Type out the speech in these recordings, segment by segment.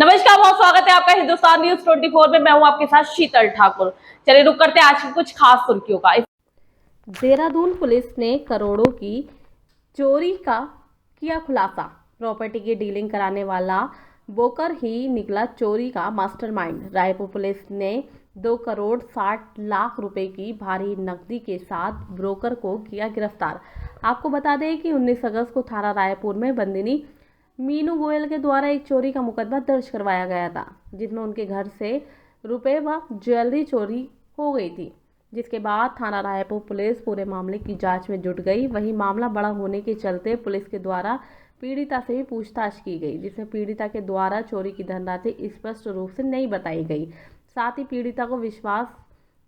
नमस्कार, बहुत स्वागत है आपका हिंदुस्तान न्यूज 24 में। मैं हूं आपके साथ शीतल ठाकुर। चलिए रुक करते हैं आज की कुछ खास सुर्खियों का। देहरादून पुलिस ने करोड़ों की चोरी का किया खुलासा। प्रॉपर्टी की डीलिंग कराने वाला ब्रोकर ही निकला चोरी का मास्टरमाइंड। रायपुर पुलिस ने 2 करोड़ 60 लाख रुपए की भारी नकदी के साथ ब्रोकर को किया गिरफ्तार। आपको बता दें कि 19 अगस्त को थाना रायपुर में बंदिनी मीनू गोयल के द्वारा एक चोरी का मुकदमा दर्ज करवाया गया था, जिसमें उनके घर से रुपए व ज्वेलरी चोरी हो गई थी। जिसके बाद थाना रायपुर पुलिस पूरे मामले की जांच में जुट गई। वहीं मामला बड़ा होने के चलते पुलिस के द्वारा पीड़िता से भी पूछताछ की गई, जिसमें पीड़िता के द्वारा चोरी की धनराशि स्पष्ट रूप से नहीं बताई गई। साथ ही पीड़िता को विश्वास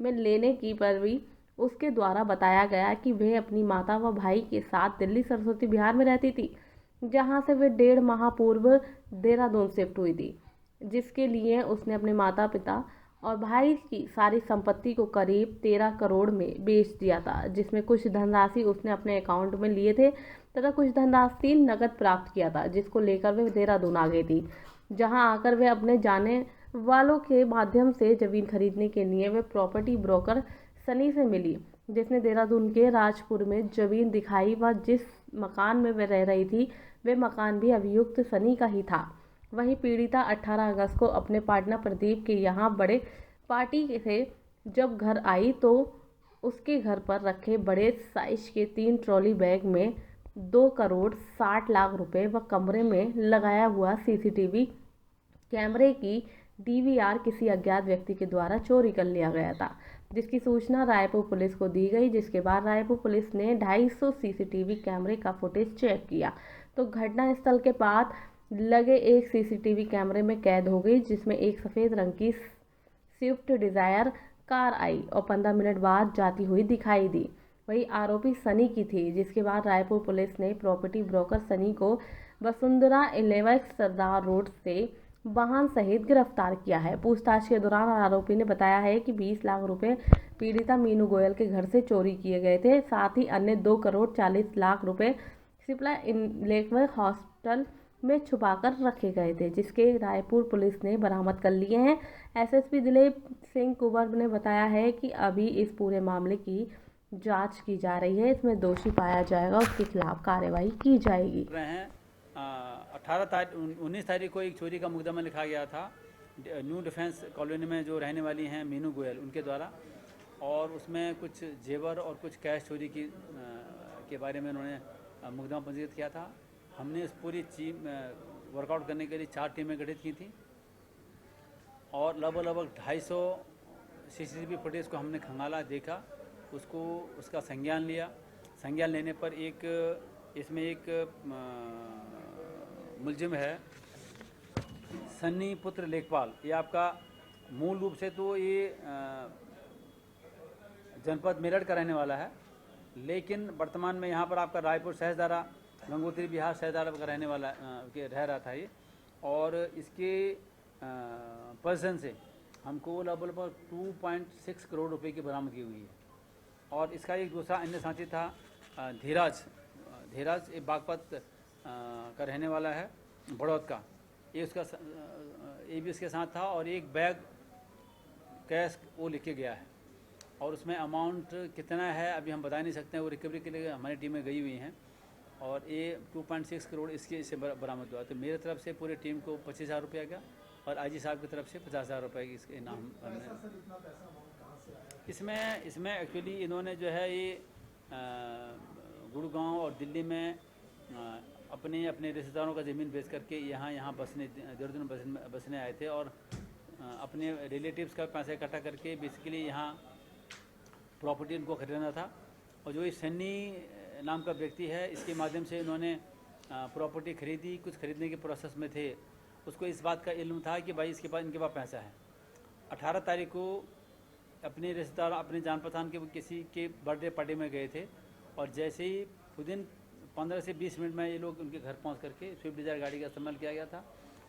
में लेने की पर भी उसके द्वारा बताया गया कि वह अपनी माता व भाई के साथ दिल्ली सरस्वती विहार में रहती थी, जहां से वे 1.5 माह पूर्व देहरादून शिफ्ट हुई थी, जिसके लिए उसने अपने माता पिता और भाई की सारी संपत्ति को करीब 13 करोड़ में बेच दिया था, जिसमें कुछ धनराशि उसने अपने अकाउंट में लिए थे तथा कुछ धनराशि नकद प्राप्त किया था, जिसको लेकर वे देहरादून आ गई थी। जहां आकर वे अपने जाने वालों के माध्यम से जमीन खरीदने के लिए वे प्रॉपर्टी ब्रोकर सनी से मिली, जिसने देहरादून के राजपुर में जमीन दिखाई व जिस मकान में वे रह रही थी वे मकान भी अभियुक्त सनी का ही था। वहीं पीड़िता 18 अगस्त को अपने पार्टनर प्रदीप के यहाँ बड़े पार्टी से जब घर आई तो उसके घर पर रखे बड़े साइज के 3 ट्रॉली बैग में 2 करोड़ 60 लाख रुपए व कमरे में लगाया हुआ सीसीटीवी कैमरे की डीवीआर किसी अज्ञात व्यक्ति के द्वारा चोरी कर लिया गया था, जिसकी सूचना रायपुर पुलिस को दी गई। जिसके बाद रायपुर पुलिस ने 250 सीसीटीवी कैमरे का फुटेज चेक किया तो घटना स्थल के पास लगे एक सीसीटीवी कैमरे में कैद हो गई, जिसमें एक सफ़ेद रंग की स्विफ्ट डिज़ायर कार आई और 15 मिनट बाद जाती हुई दिखाई दी। वही आरोपी सनी की थी। जिसके बाद रायपुर पुलिस ने प्रॉपर्टी ब्रोकर सनी को वसुंधरा 11 सरदार रोड से वाहन सहित गिरफ्तार किया है। पूछताछ के दौरान आरोपी ने बताया है कि 20 लाख रुपए पीड़िता मीनू गोयल के घर से चोरी किए गए थे। साथ ही अन्य 2 करोड़ 40 लाख रुपए सिप्ला इंलेक्वर हॉस्पिटल में छुपाकर रखे गए थे, जिसके रायपुर पुलिस ने बरामद कर लिए हैं। एसएसपी दिलीप सिंह कुंवर ने बताया है कि अभी इस पूरे मामले की जांच की जा रही है। इसमें दोषी पाया जाएगा उसके खिलाफ कार्रवाई की जाएगी। 19 तारीख को एक चोरी का मुकदमा लिखा गया था न्यू डिफेंस कॉलोनी में, जो रहने वाली हैं मीनू गोयल, उनके द्वारा, और उसमें कुछ जेवर और कुछ कैश चोरी के बारे में उन्होंने मुकदमा पंजीकृत किया था। हमने इस पूरी टीम वर्कआउट करने के लिए 4 टीमें गठित की थी और लगभग 250 सीसीटीवी फुटेज को हमने खंगाला, देखा, उसका संज्ञान लिया। संज्ञान लेने पर इसमें एक मुलजिम है सन्नी पुत्र लेखपाल। ये आपका मूल रूप से तो ये जनपद मेरठ का रहने वाला है, लेकिन वर्तमान में यहाँ पर आपका रायपुर सहजदारा गंगोत्री बिहार सहजदारा का रहने वाला रह रहा था ये। और इसके पर्सन से हमको लगभग 2.6 करोड़ रुपए की बरामदगी हुई है। और इसका एक दूसरा अन्य साथी था धीराज ये बागपत का रहने वाला है, बड़ौद का, ये भी इसके साथ था। और एक बैग कैश वो लेके गया है और उसमें अमाउंट कितना है अभी हम बता नहीं सकते हैं। वो रिकवरी के लिए हमारी टीमें गई हुई हैं और ये 2.6 करोड़ इससे बरामद हुआ। तो मेरे तरफ से पूरी टीम को 25,000 रुपया का और आईजी साहब की तरफ से 50,000 रुपये की इसके इनाम। इसमें एक्चुअली इन्होंने जो है ये गुड़गांव और दिल्ली में अपने रिश्तेदारों का ज़मीन बेच करके यहाँ देहरादून बसने आए थे और अपने रिलेटिव्स का पैसे इकट्ठा करके बेसिकली यहाँ प्रॉपर्टी इनको खरीदना था। और जो ये सन्नी नाम का व्यक्ति है, इसके माध्यम से इन्होंने प्रॉपर्टी खरीदी, कुछ खरीदने के प्रोसेस में थे। उसको इस बात का इल्म था कि भाई इनके पास पैसा है। 18 तारीख को अपने रिश्तेदार अपने जान पहचान के किसी के बर्थडे पार्टी में गए थे और जैसे ही विदिन 15 से 20 मिनट में ये लोग उनके घर पहुंच करके स्विफ्ट डिज़ायर गाड़ी का इस्तेमाल किया गया था,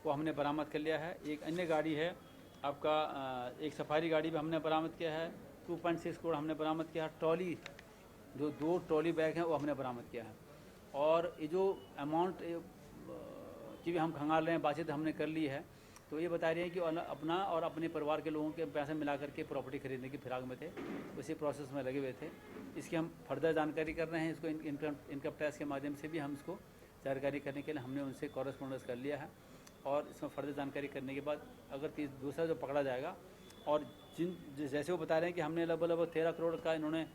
वो हमने बरामद कर लिया है। एक अन्य गाड़ी है आपका एक सफारी गाड़ी भी हमने बरामद किया है। 2.6 करोड़ हमने बरामद किया है। ट्रॉली जो 2 ट्रॉली बैग हैं वो हमने बरामद किया है। और ये जो अमाउंट की भी हम खंगाल रहे हैं, बातचीत हमने कर ली है। तो ये बता रही हैं कि अपना और अपने परिवार के लोगों के पैसे मिला करके प्रॉपर्टी खरीदने की फिराक में थे, उसी प्रोसेस में लगे हुए थे। इसकी हम फर्दर जानकारी कर रहे हैं। इसको इनकम टैक्स के माध्यम से भी हम इसको जानकारी करने के लिए हमने उनसे कॉरेस्पॉन्डेंस कर लिया है, और इसमें फर्दर जानकारी करने के बाद अगर दूसरा जो पकड़ा जाएगा, और जैसे वो बता रहे हैं कि हमने लगभग 13 करोड़ का इन्होंने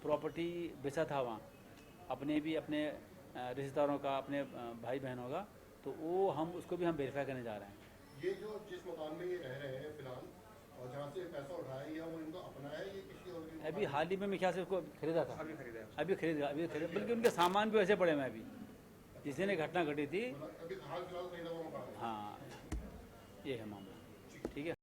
प्रॉपर्टी बेचा था वहाँ, अपने रिश्तेदारों का, अपने भाई बहनों का, तो वो हम उसको भी हम वेरीफाई करने जा रहे हैं। ये जो जिस मकान में ये रह रहे हैं फिलहाल और जहाँ से पैसा उठाया या वो इनका अपना है, ये किसी और के? अभी हाल ही में मेरे ख्याल से उसको खरीदा था, अभी खरीदा, बल्कि उनके सामान भी वैसे पड़े हैं अभी, जिस दिन ये घटना घटी थी। अभी हाल फिलहाल खरीदा हुआ मकान है। हाँ, ये है मामला। ठीक है।